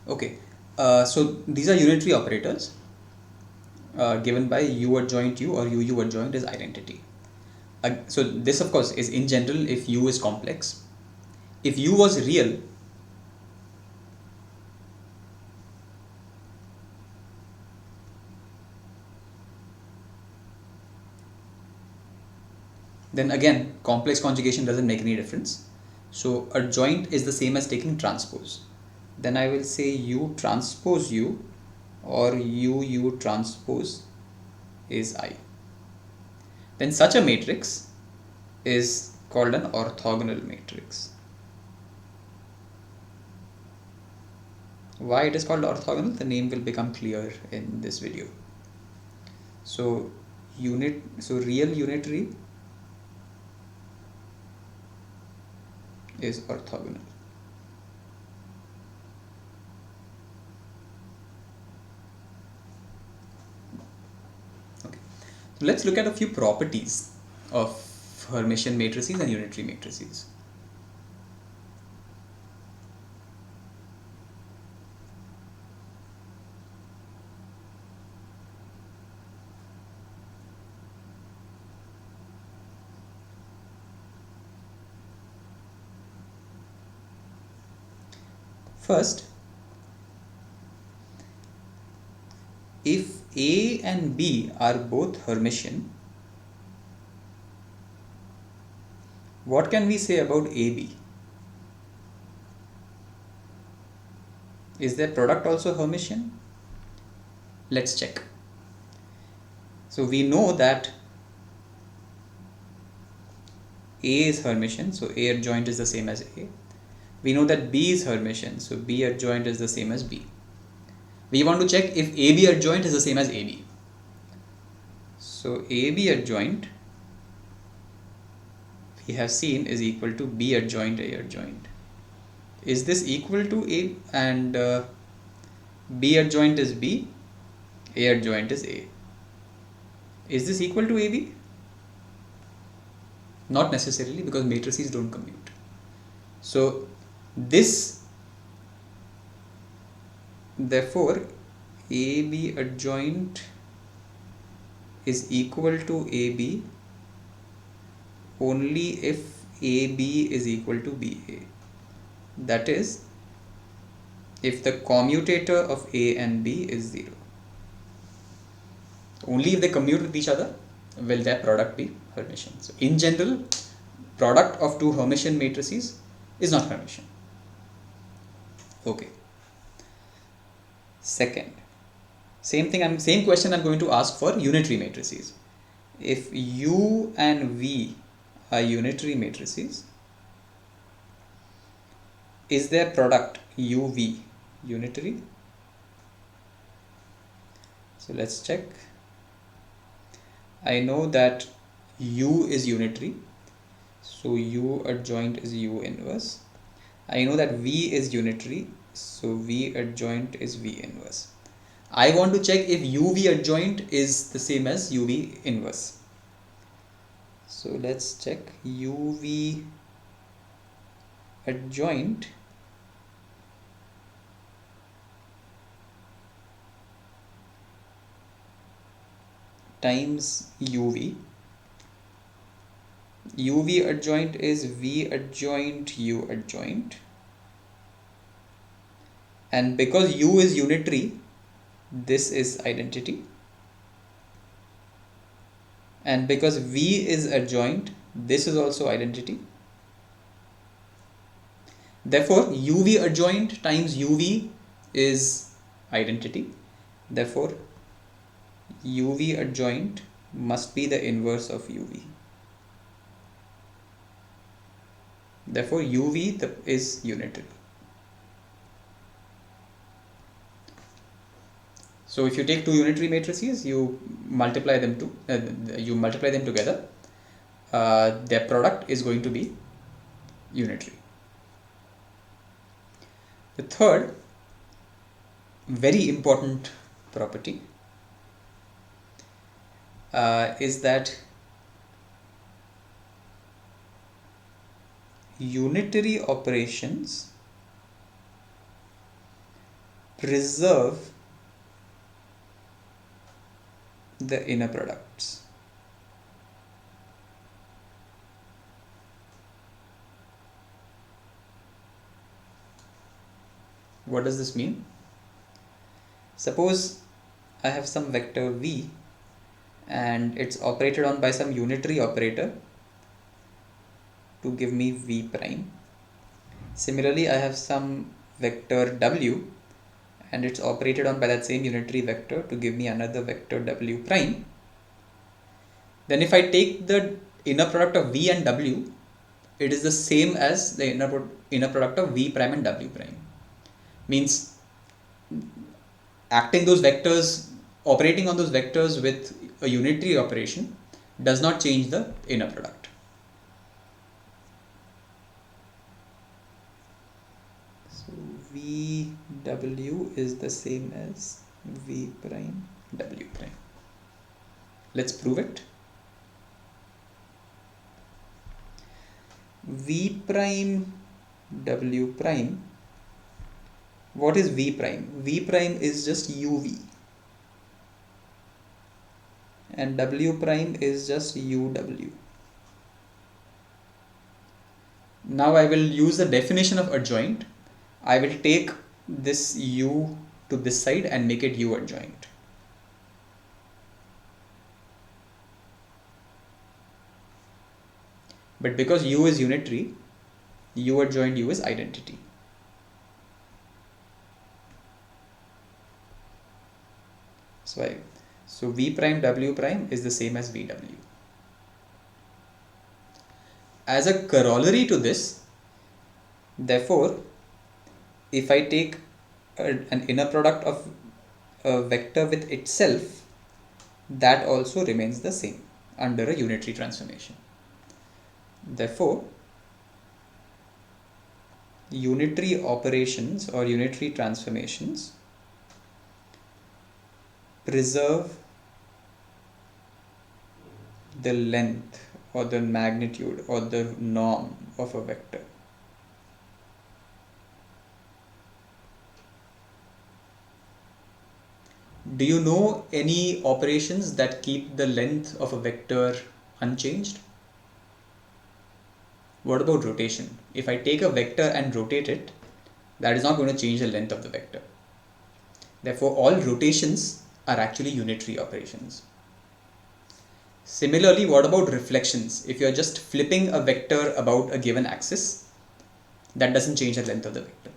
Okay, so these are unitary operators given by u adjoint u or u adjoint is identity. So this of course is in general if u is complex. If u was real, then again complex conjugation doesn't make any difference. So adjoint is the same as taking transpose. Then I will say u transpose u or u transpose is I. Then such a matrix is called an orthogonal matrix. Why it is called orthogonal, the name will become clear in this video. So real unitary is orthogonal. Okay, so let's look at a few properties of Hermitian matrices and unitary matrices. First, if A and B are both Hermitian, what can we say about AB? Is their product also Hermitian? Let's check. So we know that A is Hermitian, so A adjoint is the same as A. We know that B is Hermitian, so B adjoint is the same as B. We want to check if AB adjoint is the same as AB. So AB adjoint we have seen is equal to B adjoint A adjoint. Is this equal to A and B adjoint is B, A adjoint is A? Is this equal to AB? Not necessarily, because matrices don't commute. So this, therefore AB adjoint is equal to AB only if AB is equal to BA. That is, if the commutator of A and B is 0. Only if they commute with each other will their product be Hermitian. So in general, product of two Hermitian matrices is not Hermitian. Okay. Second, same question I'm going to ask for unitary matrices. If U and V are unitary matrices, is their product UV unitary? So let's check. I know that U is unitary, so U adjoint is U inverse. I know that V is unitary, so V adjoint is V inverse. I want to check if UV adjoint is the same as UV inverse. So let's check. UV adjoint times UV. UV adjoint is V adjoint U adjoint, and because U is unitary, this is identity, and because V is adjoint, this is also identity. Therefore UV adjoint times UV is identity. Therefore UV adjoint must be the inverse of UV. Therefore UV is unitary. So if you take two unitary matrices, you multiply them together, their product is going to be unitary. The third very important property is that unitary operations preserve the inner products. What does this mean? Suppose I have some vector v and it's operated on by some unitary operator to give me v prime. Similarly, I have some vector w and it's operated on by that same unitary vector to give me another vector w prime. Then if I take the inner product of v and w, it is the same as the inner product of v prime and w prime. Means acting those vectors, operating on those vectors with a unitary operation does not change the inner product. So VW is the same as V prime W prime. Let's prove it. V prime W prime. What is V prime? V prime is just UV and W prime is just UW. Now I will use the definition of adjoint. I will take this U to this side and make it U adjoint. But because U is unitary, U adjoint U is identity. So V prime W prime is the same as VW. As a corollary to this, therefore, if I take an inner product of a vector with itself, that also remains the same under a unitary transformation. Therefore, unitary operations or unitary transformations preserve the length or the magnitude or the norm of a vector. Do you know any operations that keep the length of a vector unchanged? What about rotation? If I take a vector and rotate it, that is not going to change the length of the vector. Therefore, all rotations are actually unitary operations. Similarly, what about reflections? If you are just flipping a vector about a given axis, that doesn't change the length of the vector.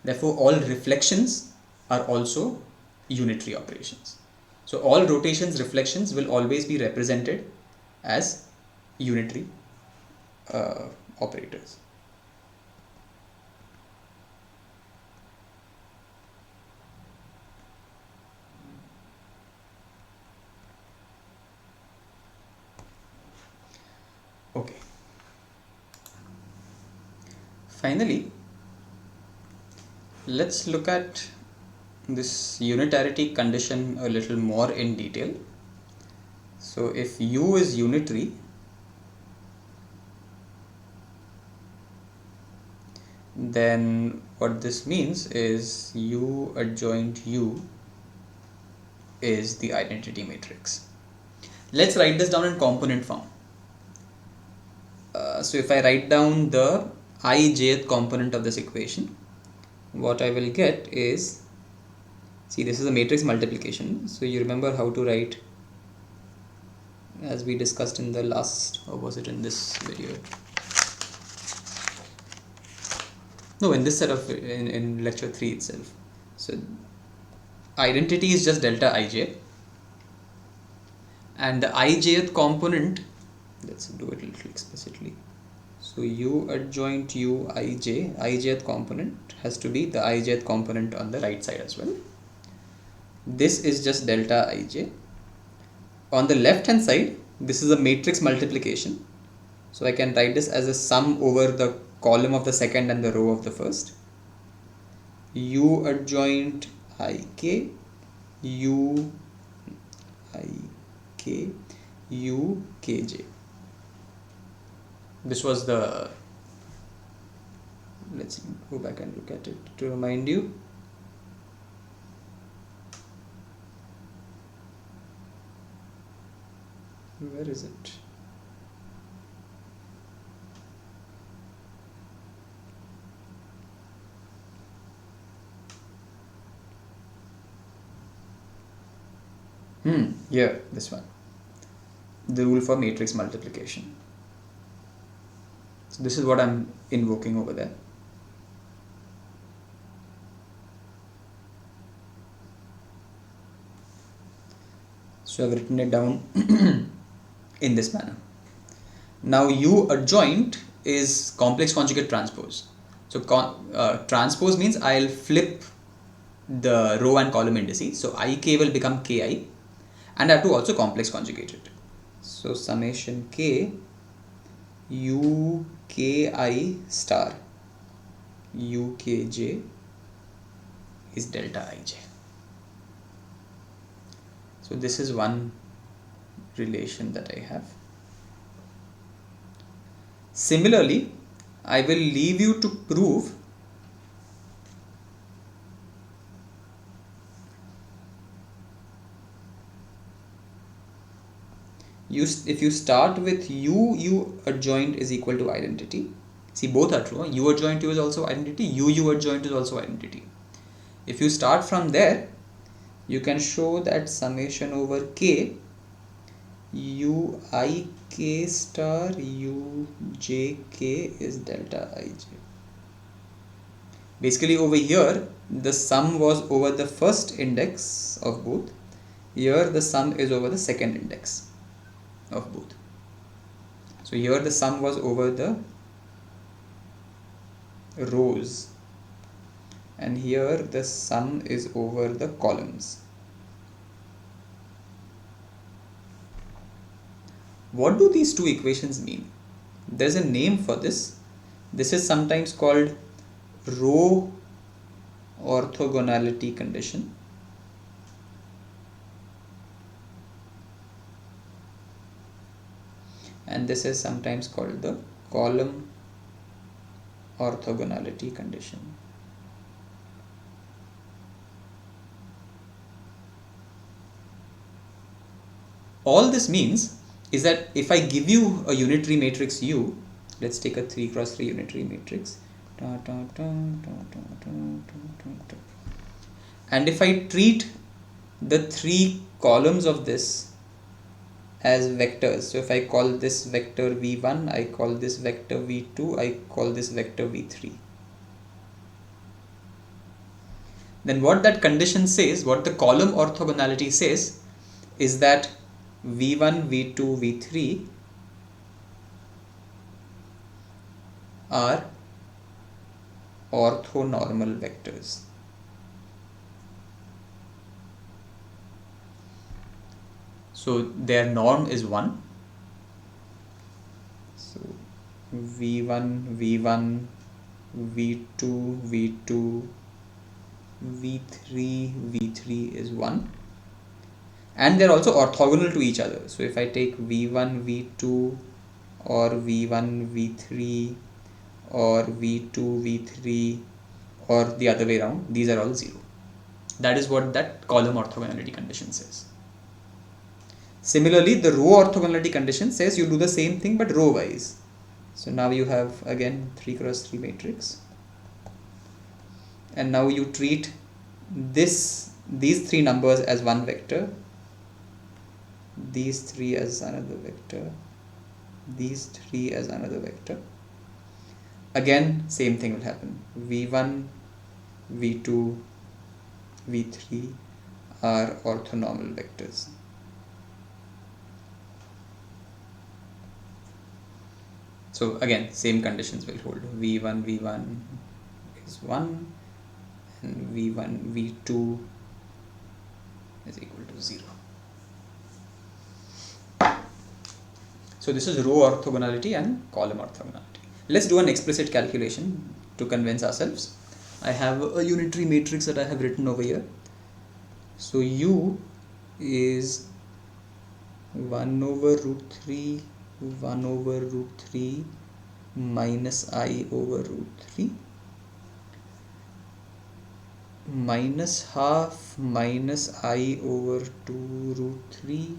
Therefore, all reflections are also unitary operations. So all rotations, reflections will always be represented as unitary operators. Okay. Finally, let's look at this unitarity condition a little more in detail. So if U is unitary, then what this means is U adjoint U is the identity matrix. Let's write this down in component form. So if I write down the ijth component of this equation, what I will get is, see, this is a matrix multiplication. So you remember how to write, as we discussed in the last, or was it in this video? No, in this set of, in lecture 3 itself. So identity is just delta ij, and the ijth component, let's do it a little explicitly. So U adjoint U ijth component has to be the ijth component on the right side as well. This is just delta ij. On the left hand side, this is a matrix multiplication. So I can write this as a sum over the column of the second and the row of the first. U adjoint ik, U ik, U kj. This was the, let's go back and look at it to remind you. Where is it? Here, this one. The rule for matrix multiplication. So this is what I'm invoking over there. So I've written it down in this manner. Now U adjoint is complex conjugate transpose. So transpose means I'll flip the row and column indices. So Ik will become Ki, and I have to also complex conjugate it. So summation K UKI star UKJ is delta Ij. So this is one relation that I have. Similarly, I will leave you to prove if you start with U adjoint is equal to identity. See, both are true. U adjoint U is also identity. U adjoint is also identity. If you start from there, you can show that summation over K UIK star UJK is delta Ij. Basically over here the sum was over the first index of both. Here the sum is over the second index of both. So here the sum was over the rows, and here the sum is over the columns. What do these two equations mean? There's a name for this. This is sometimes called row orthogonality condition. And this is sometimes called the column orthogonality condition. All this means is that if I give you a unitary matrix U, let's take a 3 cross 3 unitary matrix, and if I treat the 3 columns of this as vectors, so if I call this vector v1, I call this vector v2, I call this vector v3, then what that condition says, what the column orthogonality says, is that v1, v2, v3 are orthonormal vectors. So their norm is 1. So v1, v1, v2, v2, v3, v3 is 1. And they're also orthogonal to each other. So if I take v1, v2 or v1, v3 or v2, v3 or the other way around, these are all 0. That is what that column orthogonality condition says. Similarly, the row orthogonality condition says you do the same thing but row wise. So now you have again 3 cross 3 matrix, and now you treat these 3 numbers as one vector, these 3 as another vector, these 3 as another vector. Again same thing will happen. v1, v2, v3 are orthonormal vectors. So again same conditions will hold. v1, v1 is 1 and v1, v2 is equal to 0. So this is row orthogonality and column orthogonality. Let's do an explicit calculation to convince ourselves. I have a unitary matrix that I have written over here. So U is 1 over root 3, 1 over root 3 minus I over root 3 minus half minus I over 2 root 3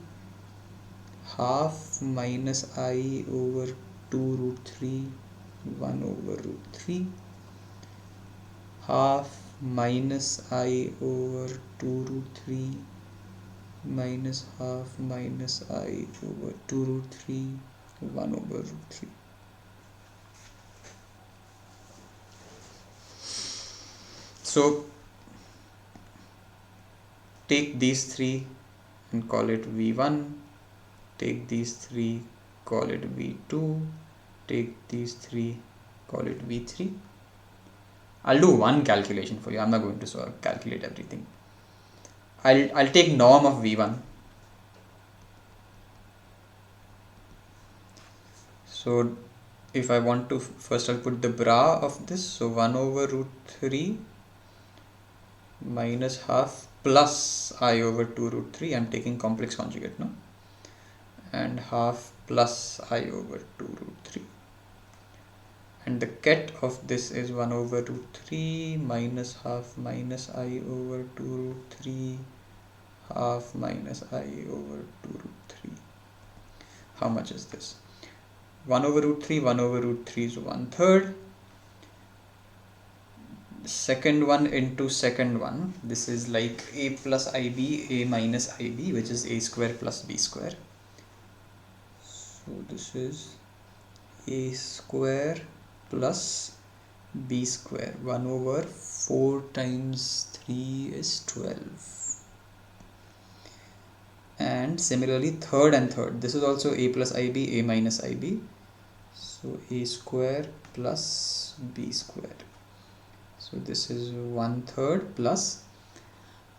half minus I over 2 root 3, 1 over root 3, half minus I over 2 root 3 minus half minus I over 2 root 3, 1 over root 3. So take these three and call it V1, take these three, call it V2, take these three, call it V3. I'll do one calculation for you. I'm not going to calculate everything. I'll take norm of V1. So if I want to, first I'll put the bra of this. So 1 over root 3 minus half plus I over 2 root 3. I'm taking complex conjugate now. And half plus I over 2 root 3. And the ket of this is 1 over root 3 minus half minus I over 2 root 3 half minus I over 2 root 3. How much is this? 1 over root 3, 1 over root 3 is 1/3. Second one into second one, this is like a plus ib, a minus ib, which is a square plus b square. So this is a square plus b square. 1 over 4 times 3 is 12. And similarly third and third, this is also a plus ib, a minus ib. So a square plus b square. So this is 1/3 plus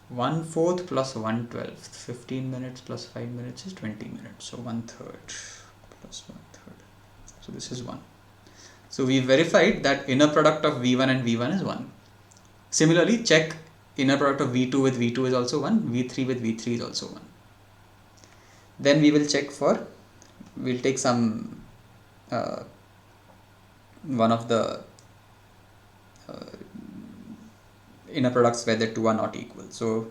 1/4 plus 1/12. 15 minutes plus 5 minutes is 20 minutes. So 1/3 plus 1/3. So this is 1. So we verified that inner product of V1 and V1 is 1. Similarly, check inner product of V2 with V2 is also 1. V3 with V3 is also 1. Then we will check for, we'll take some one of the inner products where the two are not equal. So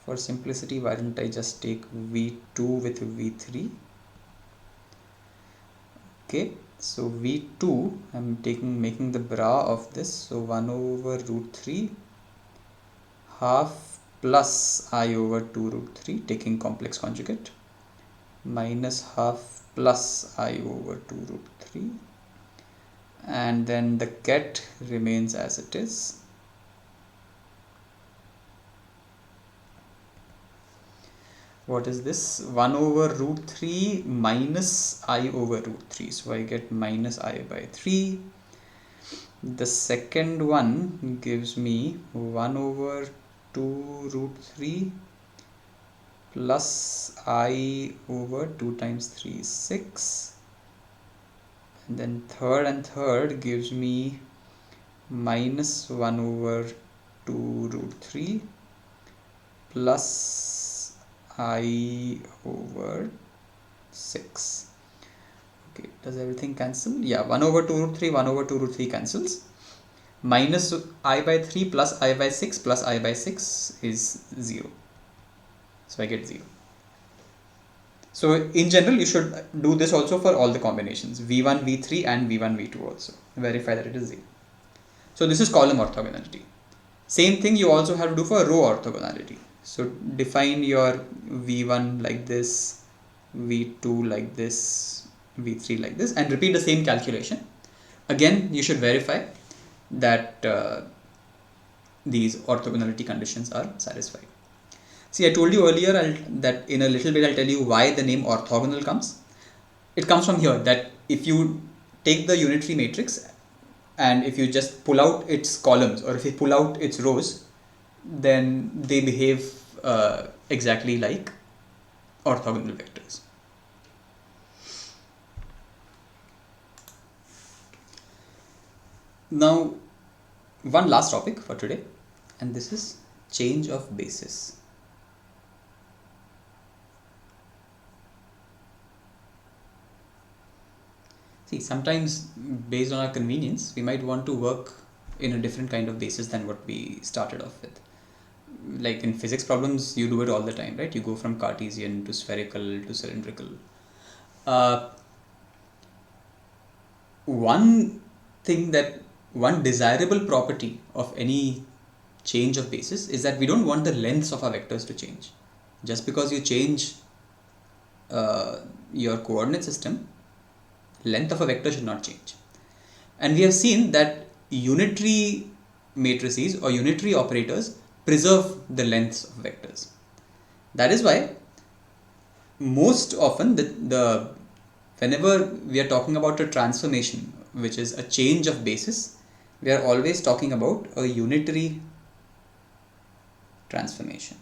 for simplicity, why don't I just take V2 with V3? Okay, so V2, I'm making the bra of this. So 1 over root 3 half plus I over 2 root 3, taking complex conjugate, minus half plus I over 2 root 3, and then the ket remains as it is. What is this? 1 over root 3 minus I over root 3. So I get minus I by 3. The second one gives me 1 over 2 root 3 plus I over 2 times 3 is 6. And then third and third gives me minus 1 over 2 root 3 plus I over 6. Okay, does everything cancel? Yeah, 1 over 2 root 3, 1 over 2 root 3 cancels. Minus I by 3 plus I by 6 plus I by 6 is 0. So I get 0. So in general, you should do this also for all the combinations, V1, V3 and V1, V2 also. Verify that it is 0. So this is column orthogonality. Same thing you also have to do for row orthogonality. So define your V1 like this, V2 like this, V3 like this, and repeat the same calculation. Again, you should verify that these orthogonality conditions are satisfied. See, I told you earlier that in a little bit I'll tell you why the name orthogonal comes. It comes from here, that if you take the unitary matrix and if you just pull out its columns or if you pull out its rows, then they behave exactly like orthogonal vectors. Now, one last topic for today, and this is change of basis. See, sometimes based on our convenience, we might want to work in a different kind of basis than what we started off with. Like in physics problems, you do it all the time, right? You go from Cartesian to spherical to cylindrical. uh, one thing that one desirable property of any change of basis is that we don't want the lengths of our vectors to change. Just because you change your coordinate system, length of a vector should not change. And we have seen that unitary matrices or unitary operators preserve the lengths of vectors. That is why most often the whenever we are talking about a transformation, which is a change of basis, we are always talking about a unitary transformation.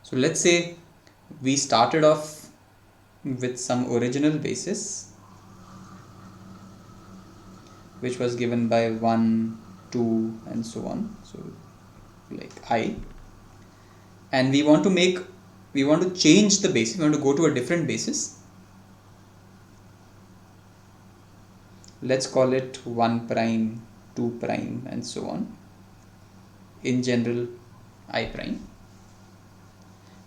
So let's say we started off with some original basis which was given by 1, 2 and so on, so like I, and we want to change the basis, we want to go to a different basis. Let's call it 1 prime, 2 prime and so on, in general I prime.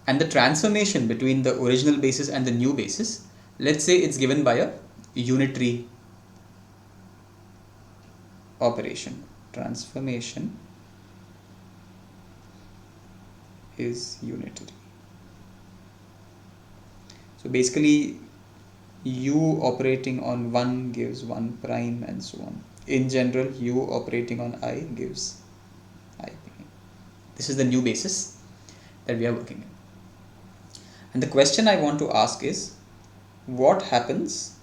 And the transformation between the original basis and the new basis, let's say it's given by a unitary operation. Transformation is unitary. So basically u operating on 1 gives 1 prime and so on. In general, u operating on I gives I prime. This is the new basis that we are working in. And the question I want to ask is, what happens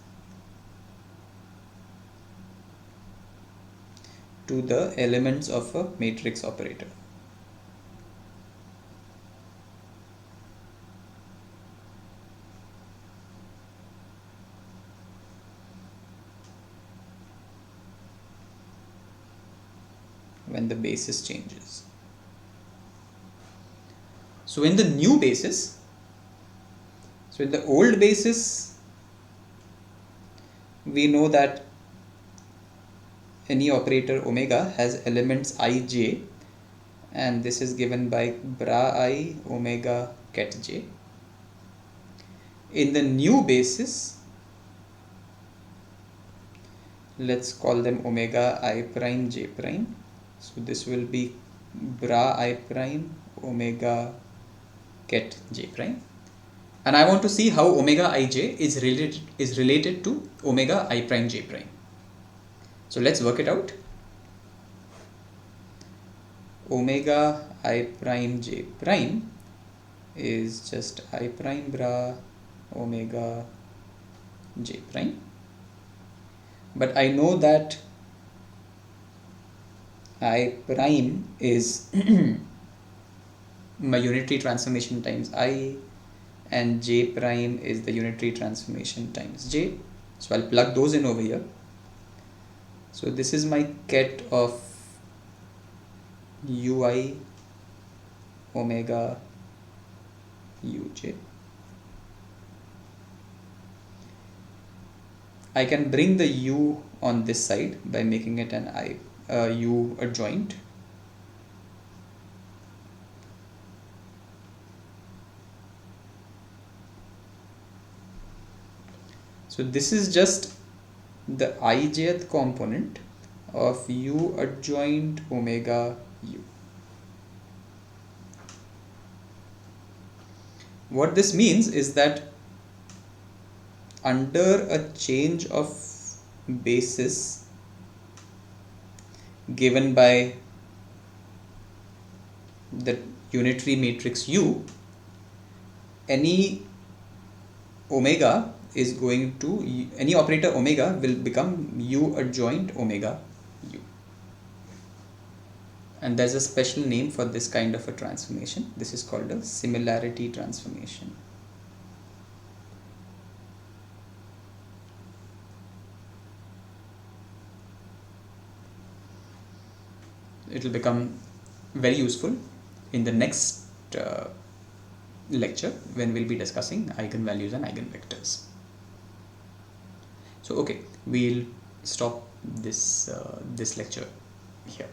to the elements of a matrix operator? When the basis changes. So in the new basis, so in the old basis, we know that any operator omega has elements ij, and this is given by bra I omega ket j. In the new basis, let's call them omega I prime j prime. So this will be bra I prime omega ket j prime, and I want to see how omega ij is related to omega I prime j prime. So let's work it out. Omega I prime j prime is just I prime bra omega j prime, but I know that I prime is my unitary transformation times I, and j prime is the unitary transformation times j. So I'll plug those in over here. So this is my ket of ui omega uj. I can bring the u on this side by making it an u adjoint. So this is just the ijth component of u adjoint omega u. What this means is that under a change of basis given by the unitary matrix U, any omega is going to, any operator omega will become U adjoint omega U. And there's a special name for this kind of a transformation. This is called a similarity transformation. It will become very useful in the next lecture when we'll be discussing eigenvalues and eigenvectors. So okay, we'll stop this lecture here.